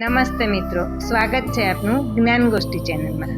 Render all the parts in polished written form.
નમસ્તે મિત્રો, સ્વાગત છે આપનું જ્ઞાન ગોષ્ઠી ચેનલમાં।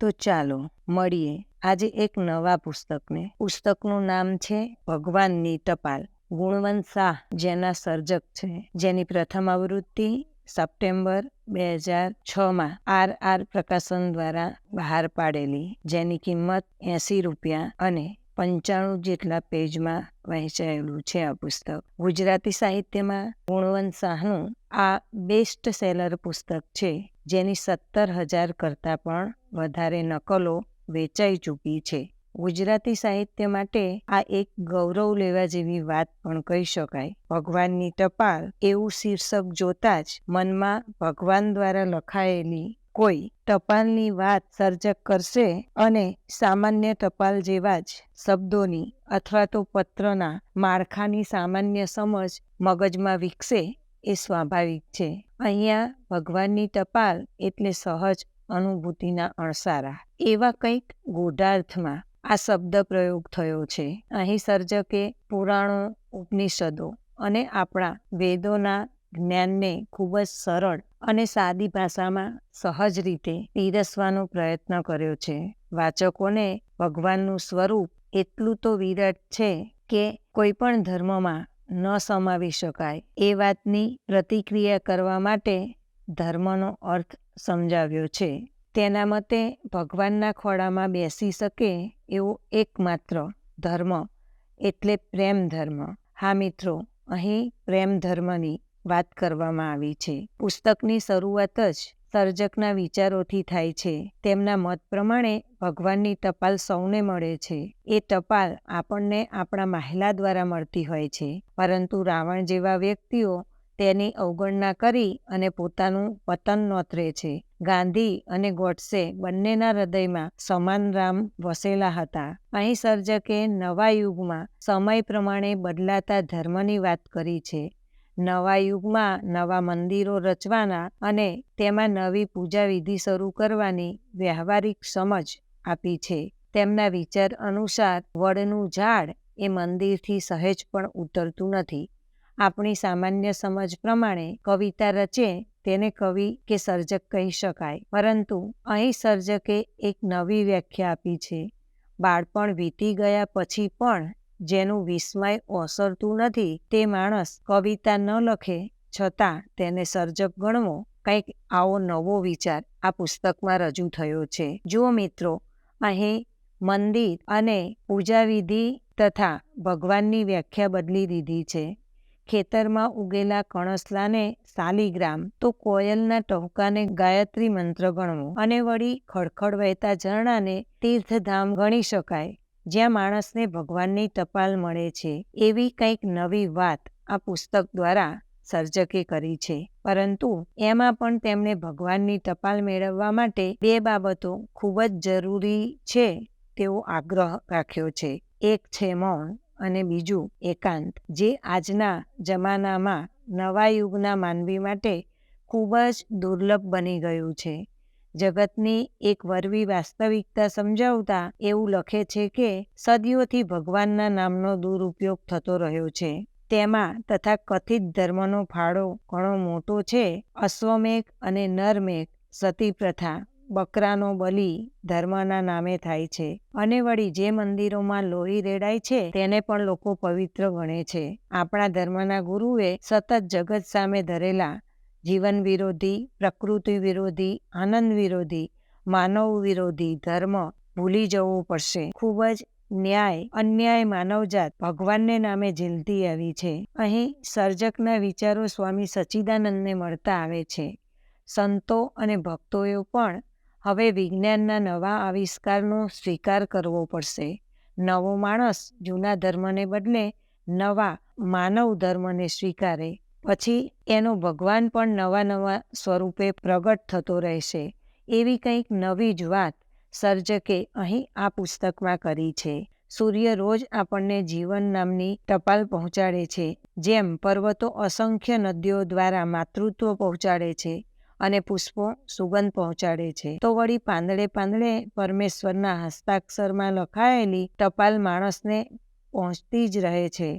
તો ચાલો મળીએ આજે એક નવા પુસ્તકને। પુસ્તકનું નામ છે ભગવાનની ટપાલ। ગુણવંત શાહ જેના સર્જક છે, જેની પ્રથમ આવૃત્તિ સપ્ટેમ્બર 2006માં RR પ્રકાશન દ્વારા બહાર પાડેલી, જેની કિંમત 80 રૂપિયા અને 95 જેટલા પેજમાં વહેંચાયેલું છે। આ પુસ્તક ગુજરાતી સાહિત્યમાં ગુણવંત શાહનું આ બેસ્ટ સેલર પુસ્તક છે, જેની 17,000 કરતાં પણ વધારે નકલો વેચાઈ ચૂકી છે। ગુજરાતી સાહિત્ય માટે આ એક ગૌરવ લેવા જેવી વાત પણ કહી શકાય। ભગવાનની ટપાલ એવું શીર્ષક જોતા જ મનમાં ભગવાન દ્વારા લખાયેલી કોઈ ટપાલની વાત સર્જક કરશે અને સામાન્ય ટપાલ જેવા જ શબ્દોની અથવા તો પત્રના માળખાની સામાન્ય સમજ મગજમાં વિકસે એ સ્વાભાવિક છે। અહીંયા ભગવાનની ટપાલ એટલે સહજ અનુભૂતિના અણસારા, એવા કંઈક ગૂઢાર્થમાં આ શબ્દ પ્રયોગ થયો છે। અહીં સર્જકે પુરાણો, ઉપનિષદો અને આપણા વેદોના જ્ઞાનને ખૂબ જ સરળ અને સાદી ભાષામાં સહજ રીતે પીરસવાનો પ્રયત્ન કર્યો છે। વાચકોને ભગવાનનું સ્વરૂપ એટલું તો વિરાટ છે કે કોઈ પણ ધર્મમાં ન સમાવી શકાય એ વાતની પ્રતિક્રિયા કરવા માટે ધર્મનો અર્થ સમજાવ્યો છે। તેના મતે ભગવાનના ખોળામાં બેસી શકે એવો એકમાત્ર ધર્મ એટલે પ્રેમ ધર્મ। હા મિત્રો, અહીં પ્રેમ ધર્મની વાત કરવામાં આવી છે। પુસ્તકની શરૂઆત જ સર્જકના વિચારોથી થાય છે। તેમના મત પ્રમાણે ભગવાનની ટપાલ સૌને મળે છે। એ ટપાલ આપણને આપણા મહિલા દ્વારા મળતી હોય છે, પરંતુ રાવણ જેવા વ્યક્તિઓ તેની અવગણના કરી અને પોતાનું પતન નોતરે છે। ગાંધી અને ગોડસે બંનેના હૃદયમાં સમાન રામ વસેલા હતા। અહીં સર્જકે નવા યુગમાં સમય પ્રમાણે બદલાતા ધર્મની વાત કરી છે। નવા યુગમાં નવા મંદિરો રચવાના અને તેમાં નવી પૂજા વિધિ શરૂ કરવાની વ્યવહારિક સમજ આપી છે। તેમના વિચાર અનુસાર વડનું ઝાડ એ મંદિરથી સહેજ પણ ઉતરતું નથી। આપણી સામાન્ય સમજ પ્રમાણે કવિતા રચે તેને કવિ કે સર્જક કહી શકાય, પરંતુ અહીં સર્જકે એક નવી વ્યાખ્યા આપી છે। બાળપણ વીતી ગયા પછી પણ જેનું વિસ્મય ઓસરતું નથી તે માણસ કવિતા ન લખે છતાં તેને સર્જક ગણવો, કંઈક આવો નવો વિચાર આ પુસ્તકમાં રજૂ થયો છે। જુઓ મિત્રો, અહીં મંદિર અને પૂજાવિધિ તથા ભગવાનની વ્યાખ્યા બદલી દીધી છે। ખેતરમાં ઉગેલા કણસલાને શાલિગ્રામ, તો કોયલના ટહુકાને ગાયત્રી મંત્ર ગણવો અને વળી ખડખડ વહેતા ઝરણાને તીર્થધામ ગણી શકાય, જ્યાં માણસને ભગવાનની ટપાલ મળે છે। એવી કંઈક નવી વાત આ પુસ્તક દ્વારા સર્જકે કરી છે, પરંતુ એમાં પણ તેમણે ભગવાનની ટપાલ મેળવવા માટે બે બાબતો ખૂબ જ જરૂરી છે તેવો આગ્રહ રાખ્યો છે। એક છે મૌન અને બીજું એકાંત, જે આજના જમાનામાં નવા યુગના માનવી માટે ખૂબ જ દુર્લભ બની ગયું છે। જગતની એક વરવી વાસ્તવિકતા સમજાવતા એવું લખે છે કે સદીઓથી ભગવાનના નામનો દુરુપયોગ થતો રહ્યો છે। તેમાં તથાકથિત ધર્મનો ફાળો ઘણો મોટો છે। અશ્વમેઘ અને નરમેઘ, સતી પ્રથા, બકરાનો બલિ ધર્મના નામે થાય છે અને વળી જે મંદિરોમાં લોહી રેડાય છે તેને પણ લોકો પવિત્ર ગણે છે। આપણા ધર્મના ગુરુએ સતત જગત સામે ધરેલા જીવન વિરોધી, પ્રકૃતિ વિરોધી, આનંદ વિરોધી, માનવ વિરોધી ધર્મ ભૂલી જવું પડશે। ખૂબ જ ન્યાય અન્યાય માનવજાત ભગવાનને નામે ઝીલતી આવી છે। અહીં સર્જકના વિચારો સ્વામી સચ્ચિદાનંદને મળતા આવે છે। સંતો અને ભક્તોએ પણ હવે વિજ્ઞાનના નવા આવિષ્કારનો સ્વીકાર કરવો પડશે। નવો માણસ જૂના ધર્મને બદલે નવા માનવ ધર્મને સ્વીકારે, પછી એનો ભગવાન પણ નવા નવા સ્વરૂપે પ્રગટ થતો રહેશે। એવી કંઈક નવી જ વાત સર્જકે અહીં આ પુસ્તકમાં કરી છે। સૂર્ય રોજ આપણને જીવન નામની ટપાલ પહોંચાડે છે, જેમ પર્વતો અસંખ્ય નદીઓ દ્વારા માતૃત્વ પહોંચાડે છે અને પુષ્પો સુગંધ પહોંચાડે છે, તો વળી પાંદડે પાંદડે પરમેશ્વરના હસ્તાક્ષરમાં લખાયેલી ટપાલ માણસને પહોંચતી જ રહે છે।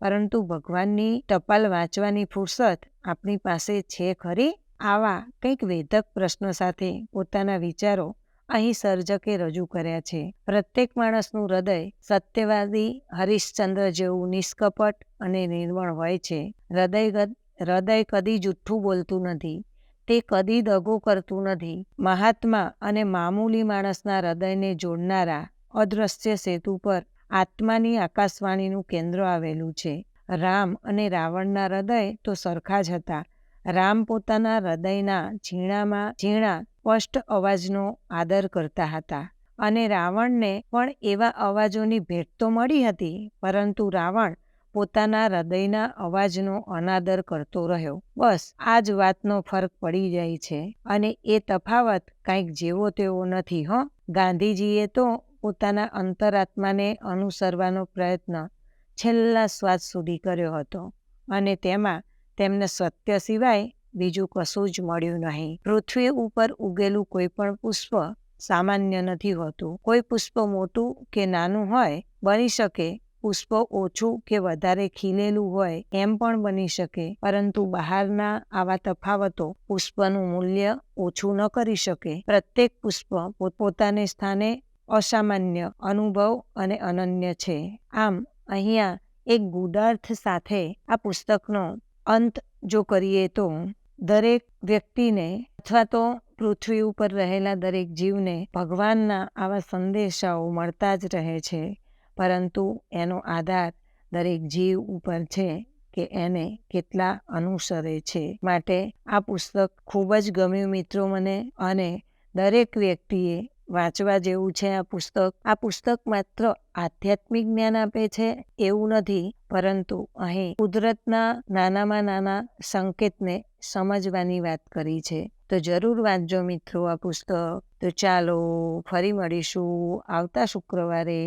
પરંતુ ભગવાનની ટપાલ વાંચવાની ફુરસત આપણી પાસે છે ખરી? આવા કંઈક વેધક પ્રશ્નો સાથે પોતાના વિચારો અહીં સર્જકે રજૂ કર્યા છે. પ્રત્યેક માણસનું હૃદય સત્યવાદી હરિશ્ચંદ્ર જેવું નિષ્કપટ અને નિર્મળ હોય છે. હૃદય કદી જુઠ્ઠું બોલતું નથી. તે કદી દગો કરતું નથી. મહાત્મા અને મામૂલી માણસના હૃદયને જોડનારા અદ્રશ્ય સેતુ પર આત્માની આકાશવાણીનું કેન્દ્ર આવેલું છે. રામ અને રાવણના હૃદય તો સરખા જ હતા. રામ પોતાના હૃદયના ઝીણામાં ઝીણા સ્પષ્ટ અવાજનો આદર કરતા હતા અને રાવણને પણ એવા અવાજોની ભેટ તો મળી હતી, પરંતુ રાવણ પોતાના હૃદયના અવાજનો અનાદર કરતો રહ્યો. બસ આ જ વાતનો ફરક પડી જાય છે અને એ તફાવત કાંઈક જેવો તેવો નથી. ગાંધીજીએ તો પોતાના અંતરાત્માને અનુસરવાનો પ્રયત્ન છેલ્લા શ્વાસ સુધી કર્યો હતો અને તેમાં તેમને સત્ય સિવાય બીજું કશું જ મળ્યું નહીં. પૃથ્વી ઉપર ઉગેલું કોઈ પણ પુષ્પ સામાન્ય નથી હોતું. કોઈ પુષ્પ મોટું કે નાનું હોય, બની શકે પુષ્પ ઓછું કે વધારે ખીલેલું હોય એમ પણ બની શકે, પરંતુ બહારના આવા તફાવતો પુષ્પનું મૂલ્ય ઓછું ન કરી શકે. પ્રત્યેક પુષ્પ પોતપોતાને સ્થાને અસામાન્ય અનુભવ અને અનન્ય છે. આમ અહીંયા એક ગૂઢાર્થ સાથે આ પુસ્તકનો અંત જો કરીએ તો દરેક વ્યક્તિને અથવા તો પૃથ્વી ઉપર રહેલા દરેક જીવને ભગવાનના આવા સંદેશાઓ મળતા જ રહે છે, પરંતુ એનો આધાર દરેક જીવ ઉપર છે કે એને કેટલા અનુસરે છે. માટે આ પુસ્તક ખૂબ જ ગમ્યું મિત્રો મને, અને દરેક વ્યક્તિએ વાંચવા જેવું છે આ પુસ્તક માત્ર આધ્યાત્મિક જ્ઞાન આપે છે એવું નથી, પરંતુ અહીં કુદરતના નાનામાં નાના સંકેતને સમજવાની વાત કરી છે. તો જરૂર વાંચજો મિત્રો આ પુસ્તક. તો ચાલો ફરી મળીશું આવતા શુક્રવારે.